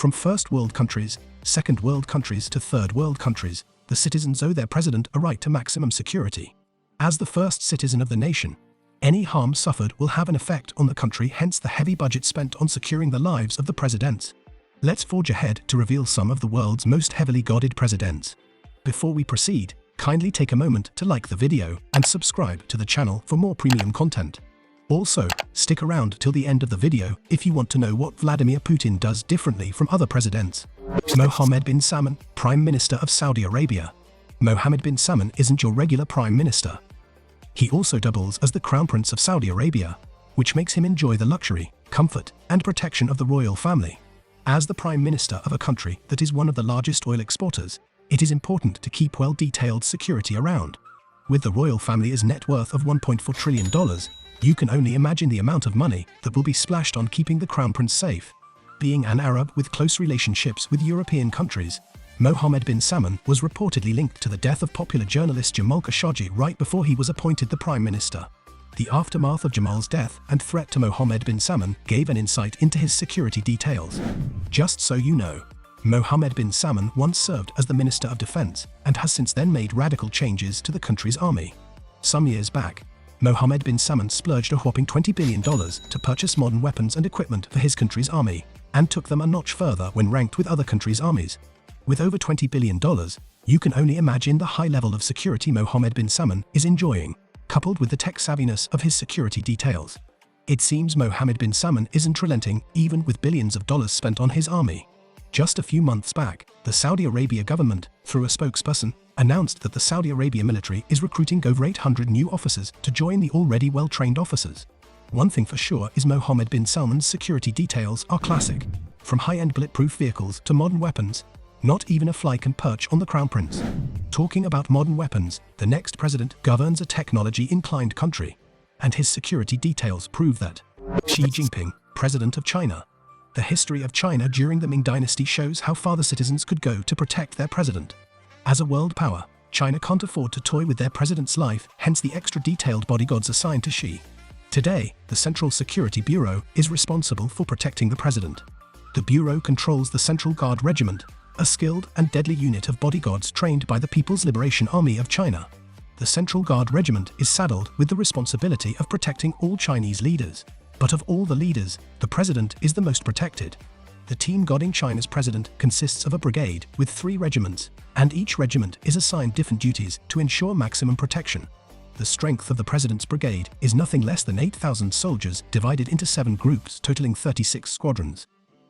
From first world countries, second world countries to third world countries, the citizens owe their president a right to maximum security. As the first citizen of the nation, any harm suffered will have an effect on the country, hence the heavy budget spent on securing the lives of the presidents. Let's forge ahead to reveal some of the world's most heavily guarded presidents. Before we proceed, kindly take a moment to like the video and subscribe to the channel for more premium content. Also, stick around till the end of the video if you want to know what Vladimir Putin does differently from other presidents. Mohammed bin Salman, Prime Minister of Saudi Arabia. Mohammed bin Salman isn't your regular Prime Minister. He also doubles as the Crown Prince of Saudi Arabia, which makes him enjoy the luxury, comfort, and protection of the royal family. As the Prime Minister of a country that is one of the largest oil exporters, it is important to keep well-detailed security around. With the royal family's net worth of $1.4 trillion, you can only imagine the amount of money that will be splashed on keeping the Crown Prince safe. Being an Arab with close relationships with European countries, Mohammed bin Salman was reportedly linked to the death of popular journalist Jamal Khashoggi right before he was appointed the Prime Minister. The aftermath of Jamal's death and threat to Mohammed bin Salman gave an insight into his security details. Just so you know, Mohammed bin Salman once served as the Minister of Defense and has since then made radical changes to the country's army. Some years back, Mohammed bin Salman splurged a whopping $20 billion to purchase modern weapons and equipment for his country's army, and took them a notch further when ranked with other countries' armies. With over $20 billion, you can only imagine the high level of security Mohammed bin Salman is enjoying, coupled with the tech savviness of his security details. It seems Mohammed bin Salman isn't relenting even with billions of dollars spent on his army. Just a few months back, the Saudi Arabia government, through a spokesperson, announced that the Saudi Arabia military is recruiting over 800 new officers to join the already well-trained officers. One thing for sure is Mohammed bin Salman's security details are classic. From high-end bulletproof vehicles to modern weapons, not even a fly can perch on the Crown Prince. Talking about modern weapons, the next president governs a technology-inclined country, and his security details prove that. Xi Jinping, President of China. The history of China during the Ming Dynasty shows how far the citizens could go to protect their president. As a world power, China can't afford to toy with their president's life, hence the extra detailed bodyguards assigned to Xi. Today, the Central Security Bureau is responsible for protecting the president. The Bureau controls the Central Guard Regiment, a skilled and deadly unit of bodyguards trained by the People's Liberation Army of China. The Central Guard Regiment is saddled with the responsibility of protecting all Chinese leaders. But of all the leaders, the president is the most protected. The team guarding China's president consists of a brigade with 3 regiments, and each regiment is assigned different duties to ensure maximum protection. The strength of the president's brigade is nothing less than 8,000 soldiers divided into 7 groups totaling 36 squadrons.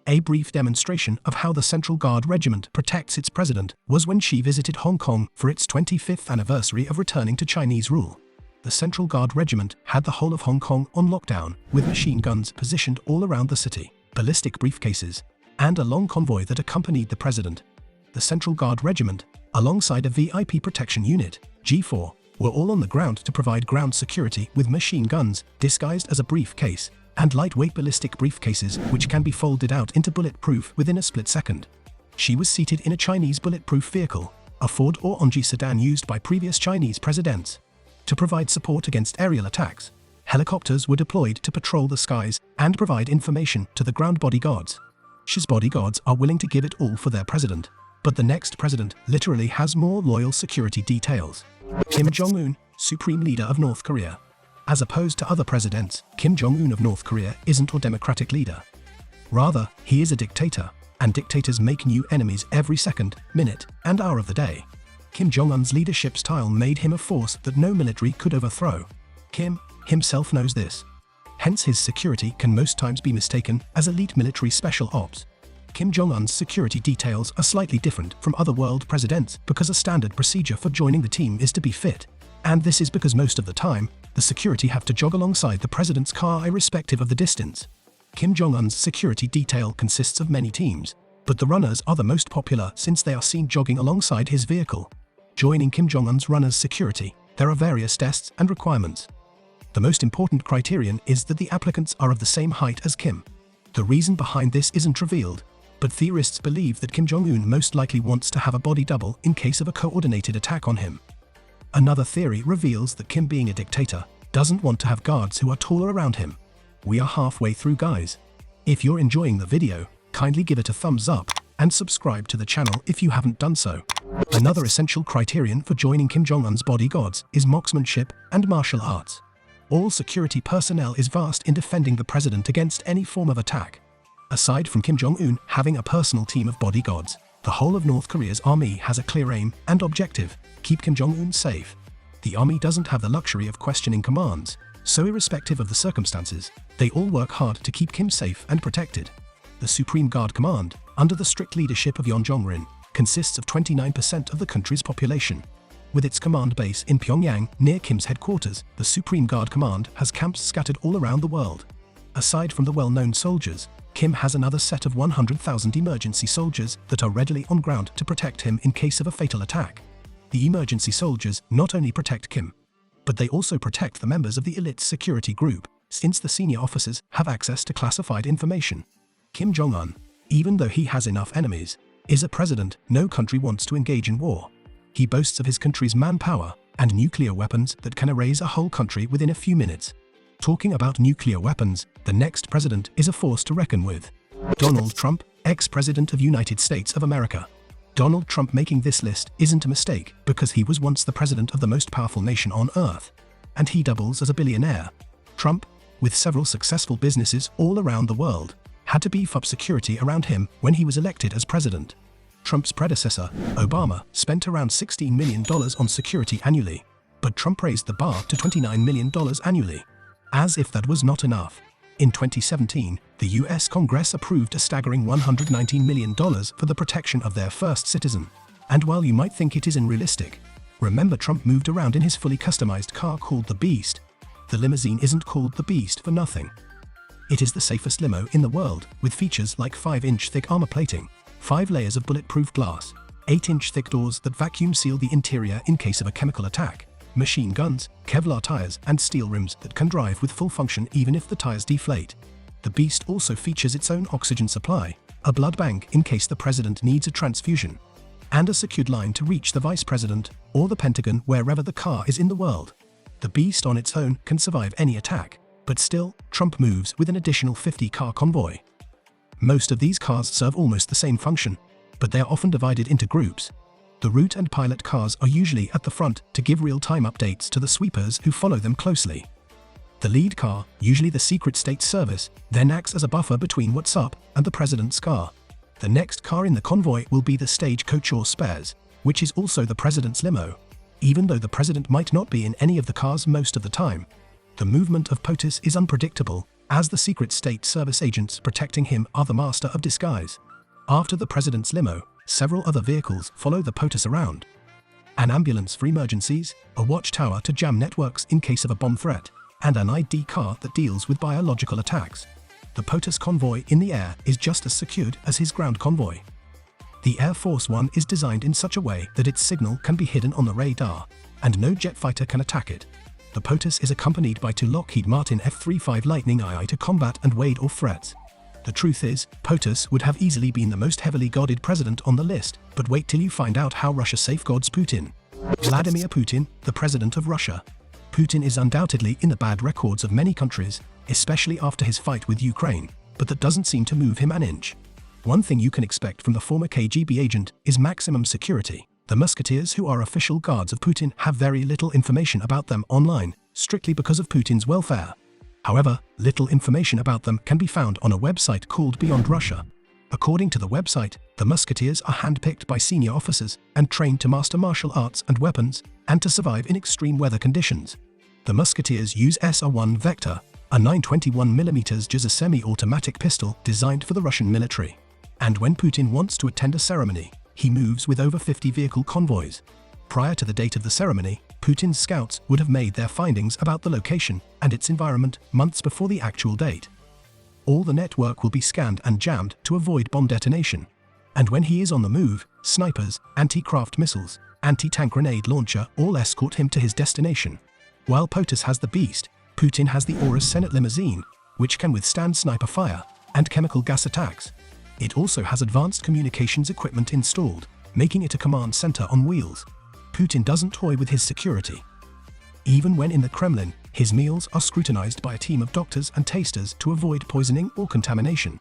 A brief demonstration of how the Central Guard Regiment protects its president was when Xi visited Hong Kong for its 25th anniversary of returning to Chinese rule. The Central Guard Regiment had the whole of Hong Kong on lockdown, with machine guns positioned all around the city, ballistic briefcases, and a long convoy that accompanied the president. The Central Guard Regiment, alongside a VIP protection unit, G4, were all on the ground to provide ground security with machine guns disguised as a briefcase, and lightweight ballistic briefcases which can be folded out into bulletproof within a split second. She was seated in a Chinese bulletproof vehicle, a Ford or Onji sedan used by previous Chinese presidents. To provide support against aerial attacks, helicopters were deployed to patrol the skies and provide information to the ground bodyguards. Xi's bodyguards are willing to give it all for their president, but the next president literally has more loyal security details. Kim Jong-un, Supreme Leader of North Korea. As opposed to other presidents, Kim Jong-un of North Korea isn't a democratic leader. Rather, he is a dictator, and dictators make new enemies every second, minute, and hour of the day. Kim Jong-un's leadership style made him a force that no military could overthrow. Kim himself knows this. Hence his security can most times be mistaken as elite military special ops. Kim Jong-un's security details are slightly different from other world presidents because a standard procedure for joining the team is to be fit. And this is because most of the time, the security have to jog alongside the president's car irrespective of the distance. Kim Jong-un's security detail consists of many teams, but the runners are the most popular since they are seen jogging alongside his vehicle. Joining Kim Jong-un's runners' security, there are various tests and requirements. The most important criterion is that the applicants are of the same height as Kim. The reason behind this isn't revealed, but theorists believe that Kim Jong-un most likely wants to have a body double in case of a coordinated attack on him. Another theory reveals that Kim, being a dictator, doesn't want to have guards who are taller around him. We are halfway through, guys. If you're enjoying the video, Kindly give it a thumbs up and subscribe to the channel if you haven't done so. Another essential criterion for joining Kim Jong-un's bodyguards is marksmanship and martial arts. All security personnel is versed in defending the president against any form of attack. Aside from Kim Jong-un having a personal team of bodyguards, the whole of North Korea's army has a clear aim and objective: keep Kim Jong-un safe. The army doesn't have the luxury of questioning commands, so irrespective of the circumstances, they all work hard to keep Kim safe and protected. The Supreme Guard Command, under the strict leadership of Yoon Jong-rin, consists of 29% of the country's population. With its command base in Pyongyang, near Kim's headquarters, the Supreme Guard Command has camps scattered all around the world. Aside from the well-known soldiers, Kim has another set of 100,000 emergency soldiers that are readily on ground to protect him in case of a fatal attack. The emergency soldiers not only protect Kim, but they also protect the members of the elite security group, since the senior officers have access to classified information. Kim Jong-un, even though he has enough enemies, is a president no country wants to engage in war. He boasts of his country's manpower and nuclear weapons that can erase a whole country within a few minutes. Talking about nuclear weapons, the next president is a force to reckon with. Donald Trump, ex-president of United States of America. Donald Trump making this list isn't a mistake, because he was once the president of the most powerful nation on earth. And he doubles as a billionaire. Trump, with several successful businesses all around the world, had to beef up security around him when he was elected as president. Trump's predecessor, Obama, spent around $16 million on security annually, but Trump raised the bar to $29 million annually. As if that was not enough, in 2017, the US Congress approved a staggering $119 million for the protection of their first citizen. And while you might think it is unrealistic, remember Trump moved around in his fully customized car called the Beast. The limousine isn't called the Beast for nothing. It is the safest limo in the world, with features like 5-inch thick armor plating, 5 layers of bulletproof glass, 8-inch thick doors that vacuum seal the interior in case of a chemical attack, machine guns, Kevlar tires, and steel rims that can drive with full function even if the tires deflate. The Beast also features its own oxygen supply, a blood bank in case the president needs a transfusion, and a secured line to reach the vice president or the Pentagon wherever the car is in the world. The Beast on its own can survive any attack, but still, Trump moves with an additional 50-car convoy. Most of these cars serve almost the same function, but they are often divided into groups. The route and pilot cars are usually at the front to give real-time updates to the sweepers who follow them closely. The lead car, usually the Secret State Service, then acts as a buffer between what's up and the president's car. The next car in the convoy will be the stagecoach or spares, which is also the president's limo, even though the president might not be in any of the cars most of the time. The movement of POTUS is unpredictable, as the Secret State Service agents protecting him are the master of disguise. After the president's limo, several other vehicles follow the POTUS around. An ambulance for emergencies, a watchtower to jam networks in case of a bomb threat, and an ID car that deals with biological attacks. The POTUS convoy in the air is just as secured as his ground convoy. The Air Force One is designed in such a way that its signal can be hidden on the radar, and no jet fighter can attack it. The POTUS is accompanied by 2 Lockheed Martin F-35 Lightning II to combat and ward off threats. The truth is, POTUS would have easily been the most heavily guarded president on the list, but wait till you find out how Russia safeguards Putin. Vladimir Putin, the president of Russia. Putin is undoubtedly in the bad records of many countries, especially after his fight with Ukraine, but that doesn't seem to move him an inch. One thing you can expect from the former KGB agent is maximum security. The musketeers who are official guards of Putin have very little information about them online, strictly because of Putin's welfare. However, little information about them can be found on a website called Beyond Russia. According to the website, the musketeers are handpicked by senior officers and trained to master martial arts and weapons, and to survive in extreme weather conditions. The musketeers use SR-1 Vector, a 921mm JAS semi-automatic pistol designed for the Russian military. And when Putin wants to attend a ceremony, he moves with over 50 vehicle convoys. Prior to the date of the ceremony, Putin's scouts would have made their findings about the location and its environment months before the actual date. All the network will be scanned and jammed to avoid bomb detonation. And when he is on the move, snipers, anti-craft missiles, anti-tank grenade launcher all escort him to his destination. While POTUS has the Beast, Putin has the Aurus Senate limousine, which can withstand sniper fire and chemical gas attacks. It also has advanced communications equipment installed, making it a command center on wheels. Putin doesn't toy with his security. Even when in the Kremlin, his meals are scrutinized by a team of doctors and tasters to avoid poisoning or contamination.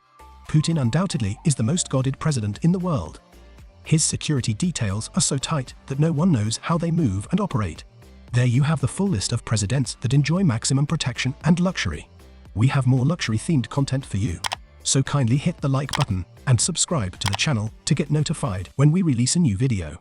Putin undoubtedly is the most guarded president in the world. His security details are so tight that no one knows how they move and operate. There you have the full list of presidents that enjoy maximum protection and luxury. We have more luxury-themed content for you. So kindly hit the like button and subscribe to the channel to get notified when we release a new video.